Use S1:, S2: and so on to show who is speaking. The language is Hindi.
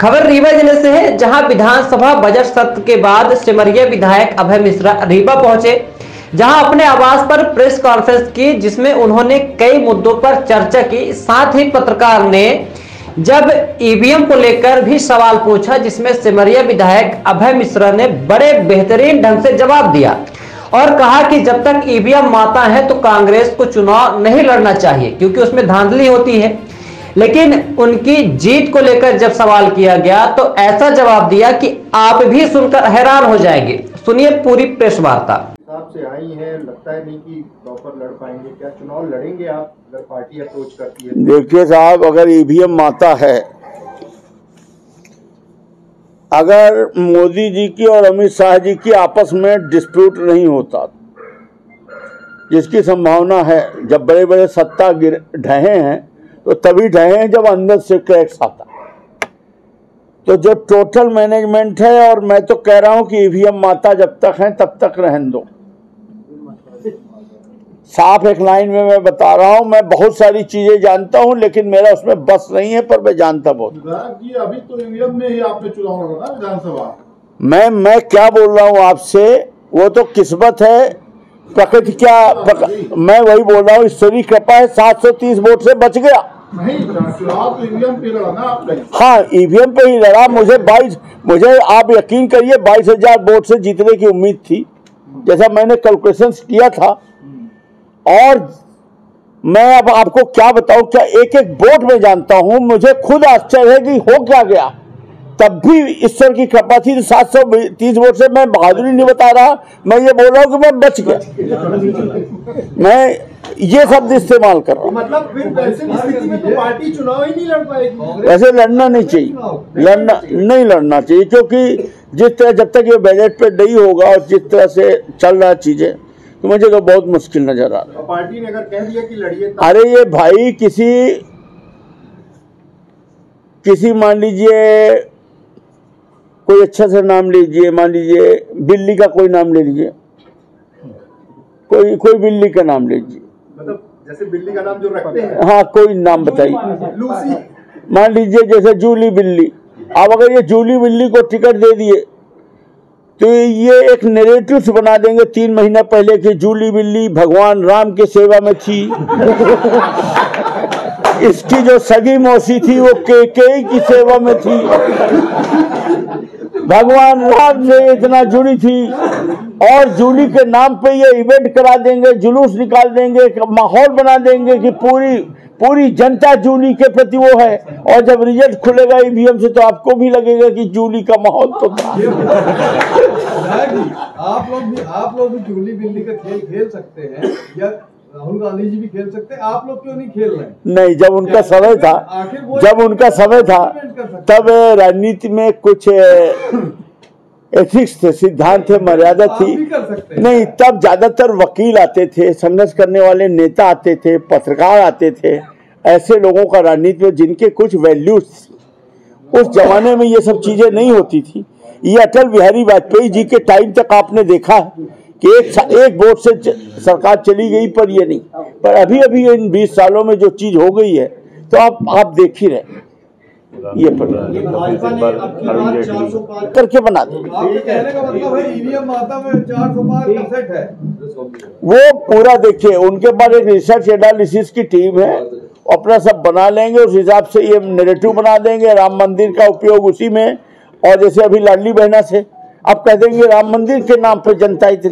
S1: खबर रीवा जिले से है, जहां विधानसभा बजट सत्र के बाद सिमरिया विधायक अभय मिश्रा रीवा पहुंचे, जहां अपने आवास पर प्रेस कॉन्फ्रेंस की, जिसमें उन्होंने कई मुद्दों पर चर्चा की। साथ ही पत्रकार ने जब ईवीएम को लेकर भी सवाल पूछा, जिसमें सिमरिया विधायक अभय मिश्रा ने बड़े बेहतरीन ढंग से जवाब दिया और कहा कि जब तक ईवीएम माता है तो कांग्रेस को चुनाव नहीं लड़ना चाहिए, क्योंकि उसमें धांधली होती है। लेकिन उनकी जीत को लेकर जब सवाल किया गया तो ऐसा जवाब दिया कि आप भी सुनकर हैरान हो जाएंगे। सुनिए पूरी प्रेस वार्ता।
S2: से आई है, लगता है नहीं कि प्रॉपर लड़ पाएंगे, क्या चुनाव लड़ेंगे आप अगर पार्टी अप्रोच करती है?
S3: देखिए साहब, अगर ईवीएम माता है, अगर मोदी जी की और अमित शाह जी की आपस में डिस्प्यूट नहीं होता, जिसकी संभावना है, जब बड़े बड़े सत्ता ढहे हैं तो तभी ढहे हैं जब अंदर से क्रैक्स आता। तो जो टोटल मैनेजमेंट है, और मैं तो कह रहा हूं कि ईवीएम माता जब तक है तब तक रहने दो। साफ एक लाइन में मैं बता रहा हूं, मैं बहुत सारी चीजें जानता हूं, लेकिन मेरा उसमें बस नहीं है, पर मैं जानता बहुत।
S2: जी अभी तो ईवीएम में ही आपने चुनाव लड़ा ना विधानसभा।
S3: मैं क्या बोल रहा हूं आपसे, वो तो किस्मत है, प्रकृति क्या मैं वही बोल रहा हूँ, ईश्वरी कृपा है, 730 वोट से बच गया।
S2: नहीं, चुनाव तो ईवीएम पे लड़ा ना आपने।
S3: हाँ, ईवीएम पे ही लड़ा। मुझे आप यकीन करिए 22,000 वोट से जीतने की उम्मीद थी, जैसा मैंने कैलकुलेशंस किया था। और मैं अब आपको क्या बताऊं, क्या एक एक वोट में जानता हूं। मुझे खुद आश्चर्य है कि हो क्या गया। तब भी ईश्वर की कृपा थी। 730 वोट से मैं बहादुरी नहीं बता रहा, मैं ये बोल रहा हूं कि मैं बच गया। मैं ये शब्द इस्तेमाल कर रहा हूं।
S2: मतलब फिर वैसे स्थिति में तो पार्टी चुनाव ही नहीं लड़ पाएगी।
S3: वैसे लड़ना नहीं चाहिए, नहीं लड़ना चाहिए, क्योंकि जिस तरह जब तक ये बजट पे नहीं होगा और जिस तरह से चल रहा चीजें, तो मुझे तो बहुत मुश्किल नजर आ रहा है।
S2: पार्टी ने अगर कह दिया कि लड़िए,
S3: अरे ये भाई किसी मान लीजिए कोई अच्छा सा नाम लीजिए, मान लीजिए बिल्ली का कोई नाम ले लीजिए, कोई बिल्ली का नाम लीजिए,
S2: मतलब जैसे बिल्ली का नाम जो रखते हैं।
S3: हाँ, कोई नाम बताइए।
S2: लूसी
S3: मान लीजिए जैसे जूली बिल्ली। अब अगर ये जूली बिल्ली को टिकट दे दिए तो ये एक नैरेटिव बना देंगे 3 महीना पहले कि जूली बिल्ली भगवान राम के सेवा में थी। इसकी जो सगी मौसी थी वो केकई की सेवा में थी, भगवान राम से इतना जुड़ी थी। और जूली के नाम पे ये इवेंट करा देंगे, जुलूस निकाल देंगे, माहौल बना देंगे कि पूरी जनता जूली के प्रति वो है। और जब रिजल्ट खुलेगा ईवीएम से तो आपको भी लगेगा कि जूली का माहौल तो था।
S4: आप लोग भी जूली बिल्ली का खेल खेल सकते हैं, या राहुल गांधी जी भी खेल सकते हैं, आप लोग क्यों नहीं खेल रहे?
S3: नहीं, जब उनका समय था तब राजनीति में कुछ एथिक्स थे, सिद्धांत थे, मर्यादा थी। नहीं, तब ज्यादातर वकील आते थे, संघर्ष करने वाले नेता आते थे, पत्रकार आते थे, ऐसे लोगों का राजनीति में जिनके कुछ वैल्यूज थी। उस जमाने में ये सब चीजें नहीं होती थी। ये अटल बिहारी वाजपेयी जी के टाइम तक आपने देखा कि एक वोट से सरकार चली गई, पर ये नहीं। पर अभी इन 20 सालों में जो चीज हो गई है, तो आप देख ही रहे, ये करके बना दे।
S4: कहने का मतलब है ईवीएम माता में 400 पार परसेंट है।
S3: वो पूरा देखिए, उनके पास एक रिसर्च एनालिसिस की टीम है, अपना सब बना लेंगे, उस हिसाब से ये नैरेटिव बना देंगे। राम मंदिर का उपयोग उसी में, और जैसे अभी लाडली बहना से अब कह देंगे राम मंदिर के नाम पे जनता इतनी